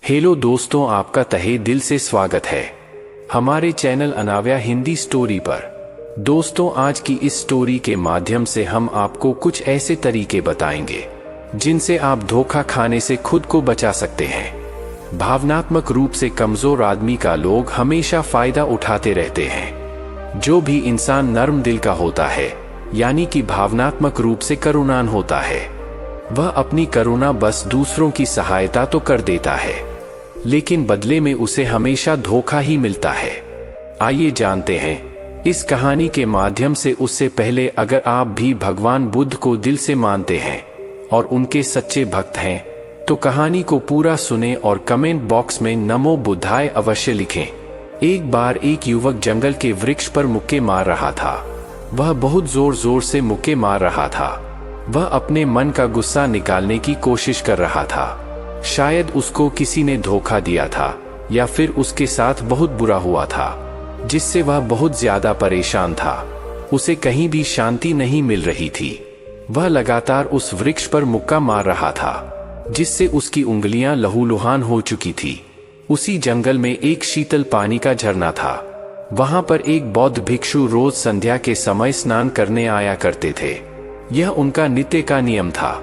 Hello दोस्तों, आपका तहे दिल से स्वागत है हमारे चैनल अनाव्या हिंदी स्टोरी पर। दोस्तों, आज की इस स्टोरी के माध्यम से हम आपको कुछ ऐसे तरीके बताएंगे जिनसे आप धोखा खाने से खुद को बचा सकते हैं। भावनात्मक रूप से कमजोर आदमी का लोग हमेशा फायदा उठाते रहते हैं। जो भी इंसान नर्म दिल का होता है, यानी कि भावनात्मक रूप से करुणान होता है, वह अपनी करुणा बस दूसरों की सहायता तो कर देता है, लेकिन बदले में उसे हमेशा धोखा ही मिलता है। आइए जानते हैं इस कहानी के माध्यम से। उससे पहले, अगर आप भी भगवान बुद्ध को दिल से मानते हैं और उनके सच्चे भक्त हैं, तो कहानी को पूरा सुने और कमेंट बॉक्स में नमो बुद्धाय अवश्य लिखें। एक बार एक युवक जंगल के वृक्ष पर मुक्के मार रहा था। वह बहुत जोर जोर से मुक्के मार रहा था। वह अपने मन का गुस्सा निकालने की कोशिश कर रहा था। शायद उसको किसी ने धोखा दिया था या फिर उसके साथ बहुत बुरा हुआ था, जिससे वह बहुत ज्यादा परेशान था। उसे कहीं भी शांति नहीं मिल रही थी। वह लगातार उस वृक्ष पर मुक्का मार रहा था, जिससे उसकी उंगलियां लहूलुहान हो चुकी थी। उसी जंगल में एक शीतल पानी का झरना था। वहां पर एक बौद्ध भिक्षु रोज संध्या के समय स्नान करने आया करते थे। यह उनका नित्य का नियम था।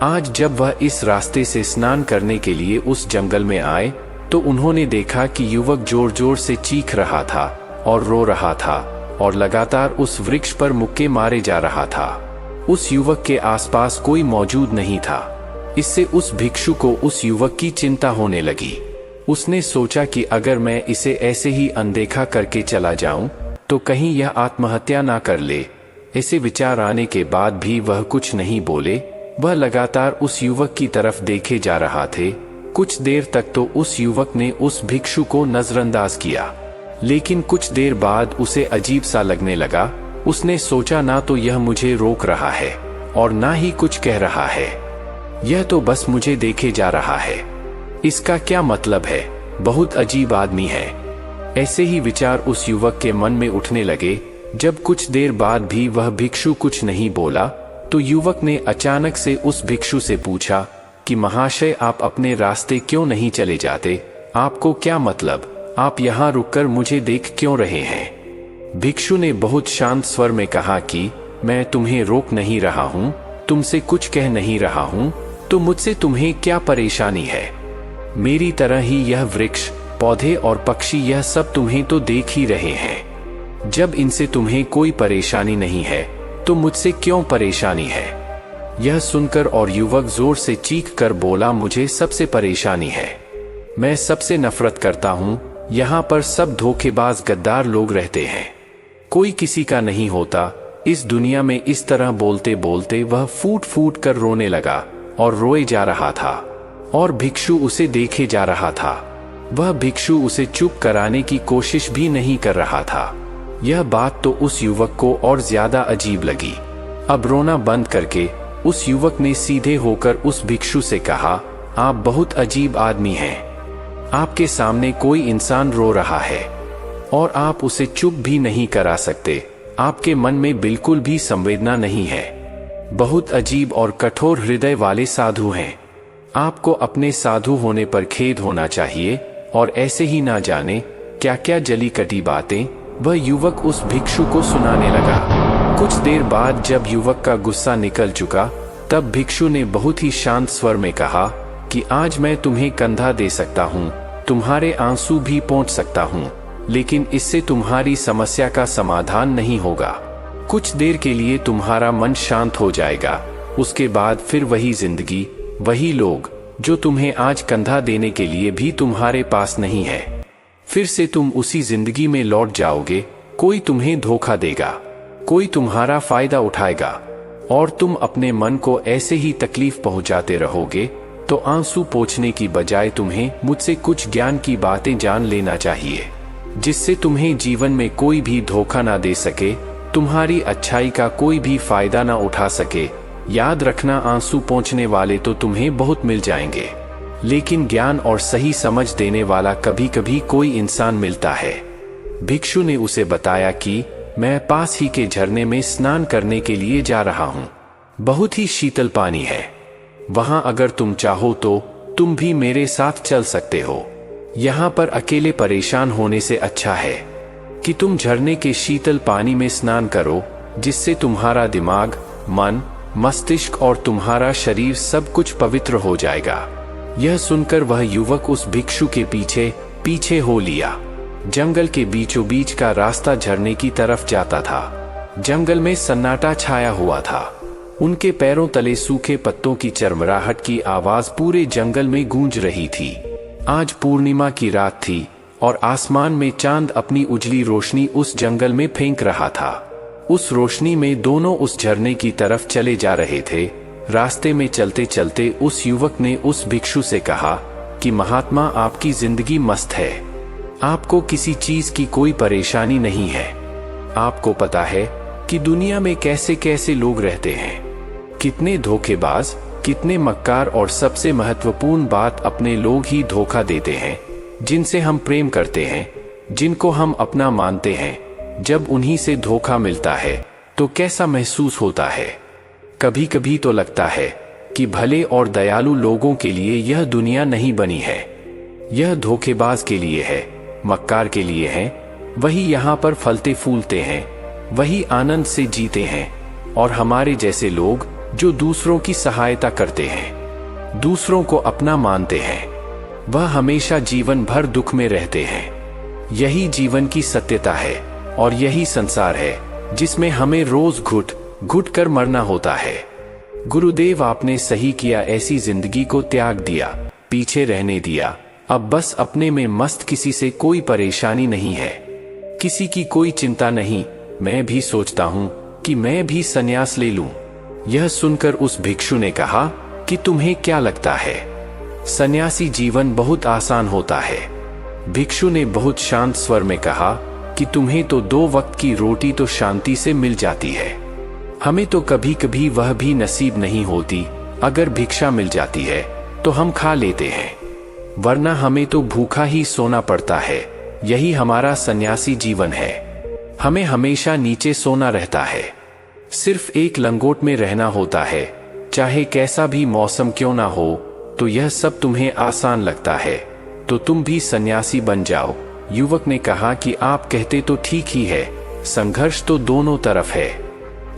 आज जब वह इस रास्ते से स्नान करने के लिए उस जंगल में आए, तो उन्होंने देखा कि युवक जोर जोर से चीख रहा था और रो रहा था और लगातार उस वृक्ष पर मुक्के मारे जा रहा था। उस युवक के आसपास कोई मौजूद नहीं था। इससे उस भिक्षु को उस युवक की चिंता होने लगी। उसने सोचा कि अगर मैं इसे ऐसे ही अनदेखा करके चला जाऊं, तो कहीं यह आत्महत्या ना कर ले। ऐसे विचार आने के बाद भी वह कुछ नहीं बोले। वह लगातार उस युवक की तरफ देखे जा रहा थे। कुछ देर तक तो उस युवक ने उस भिक्षु को नजरअंदाज किया, लेकिन कुछ देर बाद उसे अजीब सा लगने लगा। उसने सोचा, ना तो यह मुझे रोक रहा है और ना ही कुछ कह रहा है। यह तो बस मुझे देखे जा रहा है। इसका क्या मतलब है? बहुत अजीब आदमी है। ऐसे ही विचार उस युवक के मन में उठने लगे। जब कुछ देर बाद भी वह भिक्षु कुछ नहीं बोला, तो युवक ने अचानक से उस भिक्षु से पूछा कि महाशय, आप अपने रास्ते क्यों नहीं चले जाते? आपको क्या मतलब? आप यहाँ रुककर मुझे देख क्यों रहे हैं? भिक्षु ने बहुत शांत स्वर में कहा कि मैं तुम्हें रोक नहीं रहा हूँ, तुमसे कुछ कह नहीं रहा हूँ, तो मुझसे तुम्हें क्या परेशानी है? मेरी तरह ही यह वृक्ष, पौधे और पक्षी, यह सब तुम्हें तो देख ही रहे हैं। जब इनसे तुम्हें कोई परेशानी नहीं है, तो मुझसे क्यों परेशानी है? यह सुनकर और युवक जोर से चीख कर बोला, मुझे सबसे परेशानी है। मैं सबसे नफरत करता हूँ। यहाँ पर सब धोखेबाज गद्दार लोग रहते हैं। कोई किसी का नहीं होता इस दुनिया में। इस तरह बोलते बोलते वह फूट फूट कर रोने लगा और रोए जा रहा था, और भिक्षु उसे देखे जा रहा था। वह भिक्षु उसे चुप कराने की कोशिश भी नहीं कर रहा था। यह बात तो उस युवक को और ज्यादा अजीब लगी। अब रोना बंद करके उस युवक ने सीधे होकर उस भिक्षु से कहा, आप बहुत अजीब आदमी हैं। आपके सामने कोई इंसान रो रहा है और आप उसे चुप भी नहीं करा सकते। आपके मन में बिल्कुल भी संवेदना नहीं है। बहुत अजीब और कठोर हृदय वाले साधु हैं। आपको अपने साधु होने पर खेद होना चाहिए, और ऐसे ही ना जाने क्या क्या जली कटी बातें वह युवक उस भिक्षु को सुनाने लगा। कुछ देर बाद जब युवक का गुस्सा निकल चुका, तब भिक्षु ने बहुत ही शांत स्वर में कहा कि आज मैं तुम्हें कंधा दे सकता हूँ, तुम्हारे आंसू भी पोंछ सकता हूँ, लेकिन इससे तुम्हारी समस्या का समाधान नहीं होगा। कुछ देर के लिए तुम्हारा मन शांत हो जाएगा। उसके बाद फिर वही जिंदगी, वही लोग, जो तुम्हें आज कंधा देने के लिए भी तुम्हारे पास नहीं है। फिर से तुम उसी जिंदगी में लौट जाओगे। कोई तुम्हें धोखा देगा, कोई तुम्हारा फायदा उठाएगा, और तुम अपने मन को ऐसे ही तकलीफ पहुंचाते रहोगे। तो आंसू पोंछने की बजाय तुम्हें मुझसे कुछ ज्ञान की बातें जान लेना चाहिए, जिससे तुम्हें जीवन में कोई भी धोखा ना दे सके, तुम्हारी अच्छाई का कोई भी फायदा ना उठा सके। याद रखना, आंसू पोंछने वाले तो तुम्हें बहुत मिल जाएंगे, लेकिन ज्ञान और सही समझ देने वाला कभी कभी कोई इंसान मिलता है। भिक्षु ने उसे बताया कि मैं पास ही के झरने में स्नान करने के लिए जा रहा हूँ। बहुत ही शीतल पानी है वहां। अगर तुम चाहो तो तुम भी मेरे साथ चल सकते हो। यहाँ पर अकेले परेशान होने से अच्छा है कि तुम झरने के शीतल पानी में स्नान करो, जिससे तुम्हारा दिमाग, मन, मस्तिष्क और तुम्हारा शरीर सब कुछ पवित्र हो जाएगा। यह सुनकर वह युवक उस भिक्षु के पीछे पीछे हो लिया। जंगल के बीचों बीच का रास्ता झरने की तरफ जाता था। जंगल में सन्नाटा छाया हुआ था। उनके पैरों तले सूखे पत्तों की चरमराहट की आवाज पूरे जंगल में गूंज रही थी। आज पूर्णिमा की रात थी और आसमान में चांद अपनी उजली रोशनी उस जंगल में फेंक रहा था। उस रोशनी में दोनों उस झरने की तरफ चले जा रहे थे। रास्ते में चलते चलते उस युवक ने उस भिक्षु से कहा कि महात्मा, आपकी जिंदगी मस्त है। आपको किसी चीज की कोई परेशानी नहीं है। आपको पता है कि दुनिया में कैसे कैसे लोग रहते हैं, कितने धोखेबाज, कितने मक्कार, और सबसे महत्वपूर्ण बात, अपने लोग ही धोखा देते हैं जिनसे हम प्रेम करते हैं, जिनको हम अपना मानते हैं। जब उन्हीं से धोखा मिलता है तो कैसा महसूस होता है। कभी कभी तो लगता है कि भले और दयालु लोगों के लिए यह दुनिया नहीं बनी है। यह धोखेबाज के लिए है, मक्कार के लिए है। वही यहाँ पर फलते फूलते हैं, वही आनंद से जीते हैं, और हमारे जैसे लोग जो दूसरों की सहायता करते हैं, दूसरों को अपना मानते हैं, वह हमेशा जीवन भर दुख में रहते हैं। यही जीवन की सत्यता है और यही संसार है जिसमें हमें रोज घुट घुट कर मरना होता है। गुरुदेव, आपने सही किया, ऐसी जिंदगी को त्याग दिया, पीछे रहने दिया। अब बस अपने में मस्त, किसी से कोई परेशानी नहीं है, किसी की कोई चिंता नहीं। मैं भी सोचता हूँ कि मैं भी संन्यास ले लूं। यह सुनकर उस भिक्षु ने कहा कि तुम्हें क्या लगता है, सन्यासी जीवन बहुत आसान होता है? भिक्षु ने बहुत शांत स्वर में कहा कि तुम्हें तो 2 वक्त की रोटी तो शांति से मिल जाती है, हमें तो कभी कभी वह भी नसीब नहीं होती। अगर भिक्षा मिल जाती है तो हम खा लेते हैं, वरना हमें तो भूखा ही सोना पड़ता है। यही हमारा सन्यासी जीवन है। हमें हमेशा नीचे सोना रहता है, सिर्फ एक लंगोट में रहना होता है, चाहे कैसा भी मौसम क्यों ना हो। तो यह सब तुम्हें आसान लगता है तो तुम भी सन्यासी बन जाओ। युवक ने कहा कि आप कहते तो ठीक ही है, संघर्ष तो दोनों तरफ है,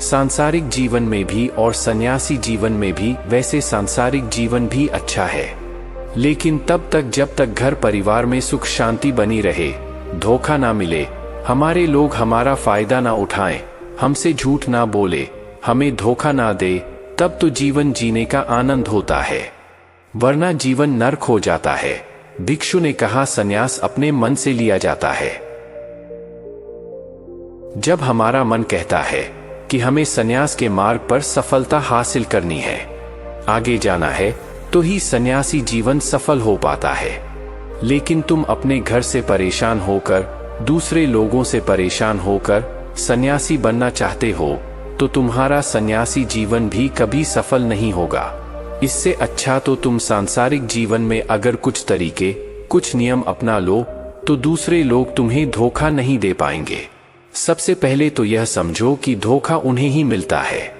सांसारिक जीवन में भी और सन्यासी जीवन में भी। वैसे सांसारिक जीवन भी अच्छा है, लेकिन तब तक जब तक घर परिवार में सुख शांति बनी रहे, धोखा ना मिले, हमारे लोग हमारा फायदा ना उठाएं, हमसे झूठ ना बोले, हमें धोखा ना दे, तब तो जीवन जीने का आनंद होता है, वरना जीवन नरक हो जाता है। भिक्षु ने कहा, संन्यास अपने मन से लिया जाता है। जब हमारा मन कहता है कि हमें संन्यास के मार्ग पर सफलता हासिल करनी है, आगे जाना है, तो ही सन्यासी जीवन सफल हो पाता है। लेकिन तुम अपने घर से परेशान होकर, दूसरे लोगों से परेशान होकर सन्यासी बनना चाहते हो, तो तुम्हारा सन्यासी जीवन भी कभी सफल नहीं होगा। इससे अच्छा तो तुम सांसारिक जीवन में अगर कुछ तरीके, कुछ नियम अपना लो, तो दूसरे लोग तुम्हें धोखा नहीं दे पाएंगे। सबसे पहले तो यह समझो कि धोखा उन्हें ही मिलता है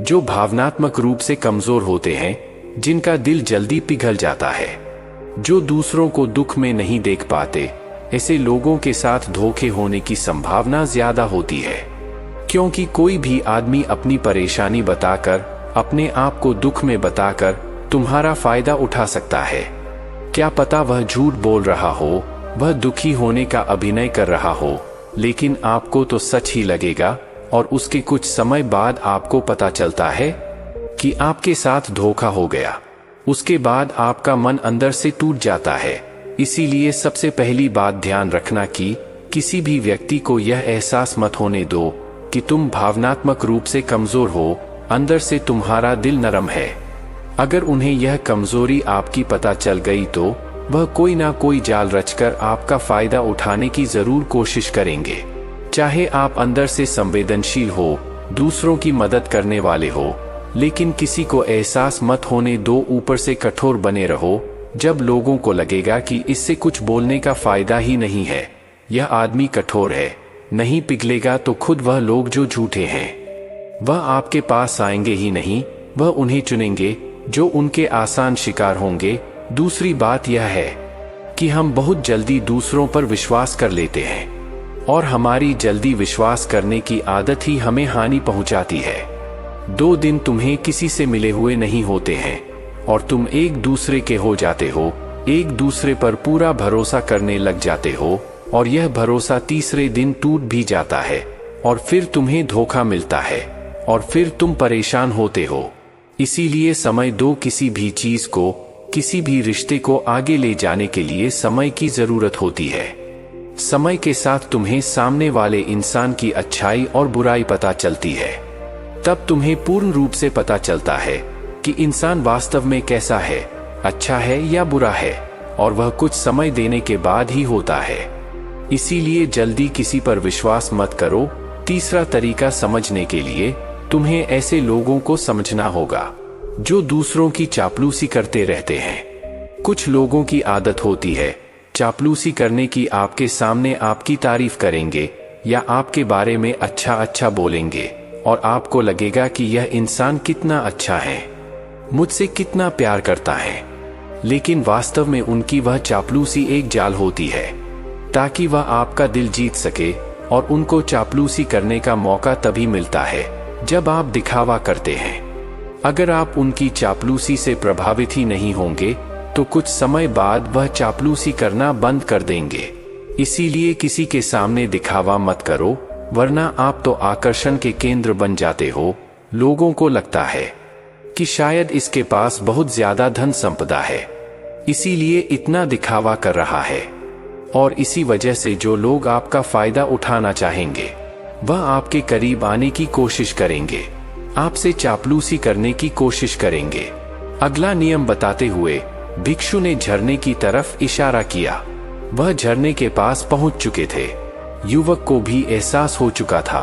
जो भावनात्मक रूप से कमजोर होते हैं, जिनका दिल जल्दी पिघल जाता है, जो दूसरों को दुख में नहीं देख पाते। ऐसे लोगों के साथ धोखे होने की संभावना ज्यादा होती है, क्योंकि कोई भी आदमी अपनी परेशानी बताकर, अपने आप को दुख में बताकर तुम्हारा फायदा उठा सकता है। क्या पता वह झूठ बोल रहा हो, वह दुखी होने का अभिनय कर रहा हो, लेकिन आपको तो सच ही लगेगा, और उसके कुछ समय बाद आपको पता चलता है कि आपके साथ धोखा हो गया। उसके बाद आपका मन अंदर से टूट जाता है। इसीलिए सबसे पहली बात ध्यान रखना कि किसी भी व्यक्ति को यह एहसास मत होने दो कि तुम भावनात्मक रूप से कमजोर हो, अंदर से तुम्हारा दिल नरम है। अगर उन्हें यह कमजोरी आपकी पता चल गई तो वह कोई ना कोई जाल रचकर आपका फायदा उठाने की जरूर कोशिश करेंगे। चाहे आप अंदर से संवेदनशील हो, दूसरों की मदद करने वाले हो, लेकिन किसी को एहसास मत होने दो, ऊपर से कठोर बने रहो। जब लोगों को लगेगा कि इससे कुछ बोलने का फायदा ही नहीं है, यह आदमी कठोर है, नहीं पिघलेगा, तो खुद वह लोग जो झूठे हैं वह आपके पास आएंगे ही नहीं। वह उन्हें चुनेंगे जो उनके आसान शिकार होंगे, दूसरी बात यह है कि हम बहुत जल्दी दूसरों पर विश्वास कर लेते हैं और हमारी जल्दी विश्वास करने की आदत ही हमें हानि पहुंचाती है। 2 दिन तुम्हें किसी से मिले हुए नहीं होते हैं और तुम एक दूसरे के हो जाते हो, एक दूसरे पर पूरा भरोसा करने लग जाते हो और यह भरोसा तीसरे दिन टूट भी जाता है और फिर तुम्हें धोखा मिलता है और फिर तुम परेशान होते हो। इसीलिए समय दो। किसी भी चीज को, किसी भी रिश्ते को आगे ले जाने के लिए समय की जरूरत होती है। समय के साथ तुम्हें सामने वाले इंसान की अच्छाई और बुराई पता चलती है। तब तुम्हें पूर्ण रूप से पता चलता है कि इंसान वास्तव में कैसा है, अच्छा है या बुरा है, और वह कुछ समय देने के बाद ही होता है। इसीलिए जल्दी किसी पर विश्वास मत करो। तीसरा तरीका समझने के लिए तुम्हें ऐसे लोगों को समझना होगा जो दूसरों की चापलूसी करते रहते हैं। कुछ लोगों की आदत होती है चापलूसी करने की। आपके सामने आपकी तारीफ करेंगे या आपके बारे में अच्छा अच्छा बोलेंगे और आपको लगेगा कि यह इंसान कितना अच्छा है, मुझसे कितना प्यार करता है। लेकिन वास्तव में उनकी वह चापलूसी एक जाल होती है ताकि वह आपका दिल जीत सके, और उनको चापलूसी करने का मौका तभी मिलता है जब आप दिखावा करते हैं। अगर आप उनकी चापलूसी से प्रभावित ही नहीं होंगे तो कुछ समय बाद वह चापलूसी करना बंद कर देंगे। इसीलिए किसी के सामने दिखावा मत करो, वरना आप तो आकर्षण के केंद्र बन जाते हो। लोगों को लगता है कि शायद इसके पास बहुत ज्यादा धन संपदा है, इसीलिए इतना दिखावा कर रहा है, और इसी वजह से जो लोग आपका फायदा उठाना चाहेंगे वह आपके करीब आने की कोशिश करेंगे, आपसे चापलूसी करने की कोशिश करेंगे। अगला नियम बताते हुए भिक्षु ने झरने की तरफ इशारा किया। वह झरने के पास पहुंच चुके थे। युवक को भी एहसास हो चुका था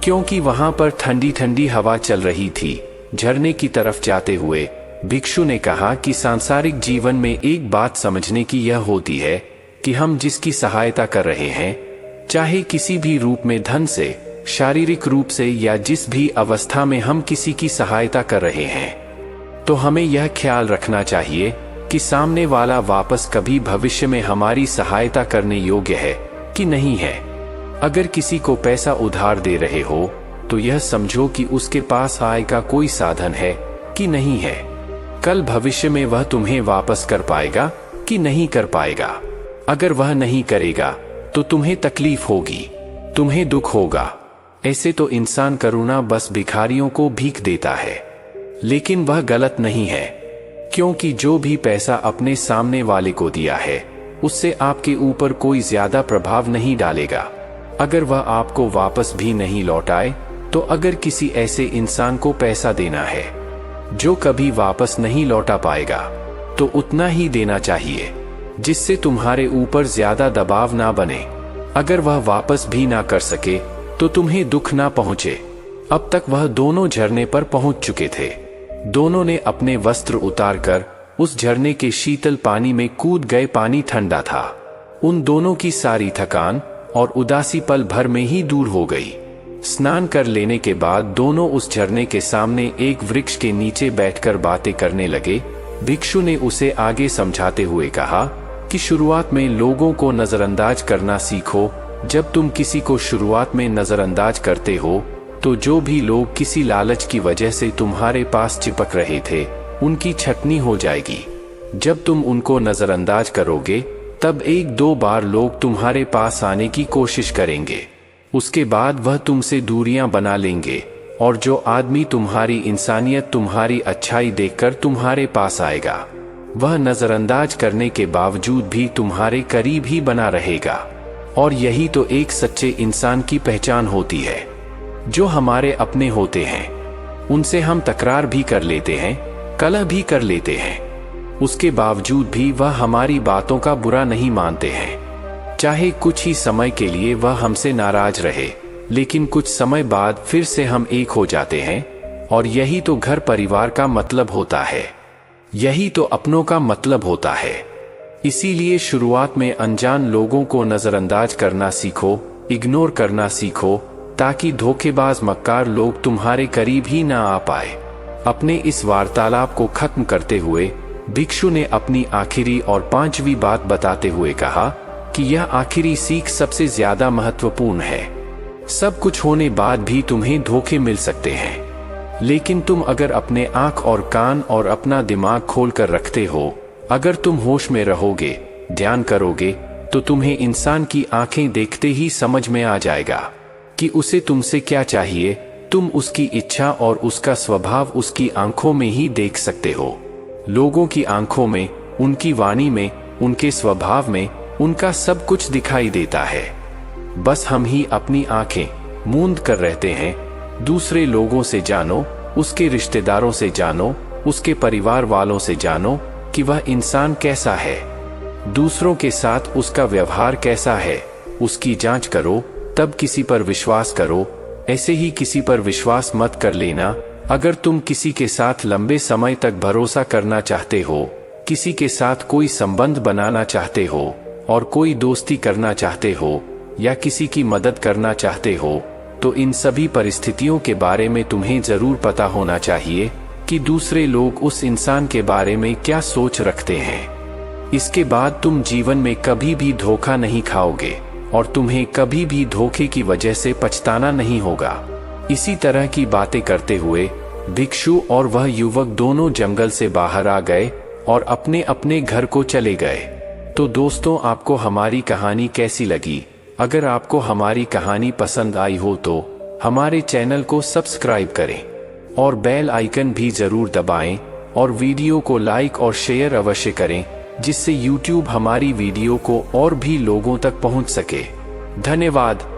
क्योंकि वहां पर ठंडी ठंडी हवा चल रही थी। झरने की तरफ जाते हुए भिक्षु ने कहा कि सांसारिक जीवन में एक बात समझने की यह होती है कि हम जिसकी सहायता कर रहे हैं, चाहे किसी भी रूप में, धन से, शारीरिक रूप से, या जिस भी अवस्था में हम किसी की सहायता कर रहे हैं, तो हमें यह ख्याल रखना चाहिए कि सामने वाला वापस कभी भविष्य में हमारी सहायता करने योग्य है कि नहीं है। अगर किसी को पैसा उधार दे रहे हो तो यह समझो कि उसके पास आय का कोई साधन है कि नहीं है। कल भविष्य में वह तुम्हें वापस कर पाएगा कि नहीं कर पाएगा। अगर वह नहीं करेगा तो तुम्हें तकलीफ होगी, तुम्हें दुख होगा। ऐसे तो इंसान करुणा बस भिखारियों को भीख देता है, लेकिन वह गलत नहीं है, क्योंकि जो भी पैसा अपने सामने वाले को दिया है उससे आपके ऊपर कोई ज्यादा प्रभाव नहीं डालेगा अगर वह आपको वापस भी नहीं लौटाए। तो अगर किसी ऐसे इंसान को पैसा देना है जो कभी वापस नहीं लौटा पाएगा, तो उतना ही देना चाहिए जिससे तुम्हारे ऊपर ज्यादा दबाव ना बने। अगर वह वापस भी ना कर सके तो तुम्हें दुख ना पहुंचे। अब तक वह दोनों झरने पर पहुंच चुके थे। दोनों ने अपने वस्त्र उतारकर उस झरने के शीतल पानी में कूद गए। पानी ठंडा था। उन दोनों की सारी थकान और उदासी पल भर में ही दूर हो गई। स्नान कर लेने के बाद दोनों उस झरने के सामने एक वृक्ष के नीचे बैठकर बातें करने लगे। भिक्षु ने उसे आगे समझाते हुए कहा कि शुरुआत में लोगों को नजरअंदाज करना सीखो। जब तुम किसी को शुरुआत में नजरअंदाज करते हो तो जो भी लोग किसी लालच की वजह से तुम्हारे पास चिपक रहे थे उनकी छटनी हो जाएगी। जब तुम उनको नजरअंदाज करोगे तब 1-2 बार लोग तुम्हारे पास आने की कोशिश करेंगे। उसके बाद वह तुमसे दूरियां बना लेंगे, और जो आदमी तुम्हारी इंसानियत, तुम्हारी अच्छाई देखकर तुम्हारे पास आएगा, वह नजरअंदाज करने के बावजूद भी तुम्हारे करीब ही बना रहेगा। और यही तो एक सच्चे इंसान की पहचान होती है। जो हमारे अपने होते हैं उनसे हम तकरार भी कर लेते हैं, कलह भी कर लेते हैं, उसके बावजूद भी वह हमारी बातों का बुरा नहीं मानते हैं। चाहे कुछ ही समय के लिए वह हमसे नाराज रहे, लेकिन कुछ समय बाद फिर से हम एक हो जाते हैं। और यही तो घर परिवार का मतलब होता है, यही तो अपनों का मतलब होता है। इसीलिए शुरुआत में अनजान लोगों को नजरअंदाज करना सीखो, इग्नोर करना सीखो, ताकि धोखेबाज मक्कार लोग तुम्हारे करीब ही ना आ पाए। अपने इस वार्तालाप को खत्म करते हुए भिक्षु ने अपनी आखिरी और 5वीं बात बताते हुए कहा कि यह आखिरी सीख सबसे ज्यादा महत्वपूर्ण है। सब कुछ होने बाद भी तुम्हें धोखे मिल सकते हैं, लेकिन तुम अगर अपने आंख और कान और अपना दिमाग खोल कर रखते हो, अगर तुम होश में रहोगे, ध्यान करोगे, तो तुम्हें इंसान की आंखें देखते ही समझ में आ जाएगा कि उसे तुमसे क्या चाहिए। तुम उसकी इच्छा और उसका स्वभाव उसकी आंखों में ही देख सकते हो। लोगों की आंखों में, उनकी वाणी में, उनके स्वभाव में उनका सब कुछ दिखाई देता है। बस हम ही अपनी आंखें मूंद कर रहते हैं। दूसरे लोगों से जानो, उसके रिश्तेदारों से जानो, उसके परिवार वालों से जानो कि वह इंसान कैसा है, दूसरों के साथ उसका व्यवहार कैसा है, उसकी जांच करो, तब किसी पर विश्वास करो। ऐसे ही किसी पर विश्वास मत कर लेना। अगर तुम किसी के साथ लंबे समय तक भरोसा करना चाहते हो, किसी के साथ कोई संबंध बनाना चाहते हो और कोई दोस्ती करना चाहते हो या किसी की मदद करना चाहते हो, तो इन सभी परिस्थितियों के बारे में तुम्हें जरूर पता होना चाहिए कि दूसरे लोग उस इंसान के बारे में क्या सोच रखते हैं। इसके बाद तुम जीवन में कभी भी धोखा नहीं खाओगे और तुम्हें कभी भी धोखे की वजह से पछताना नहीं होगा। इसी तरह की बातें करते हुए भिक्षु और वह युवक दोनों जंगल से बाहर आ गए और अपने अपने घर को चले गए। तो दोस्तों, आपको हमारी कहानी कैसी लगी? अगर आपको हमारी कहानी पसंद आई हो तो हमारे चैनल को सब्सक्राइब करें और बेल आइकन भी जरूर दबाएं और वीडियो को लाइक और शेयर अवश्य करें, जिससे YouTube हमारी वीडियो को और भी लोगों तक पहुंच सके। धन्यवाद।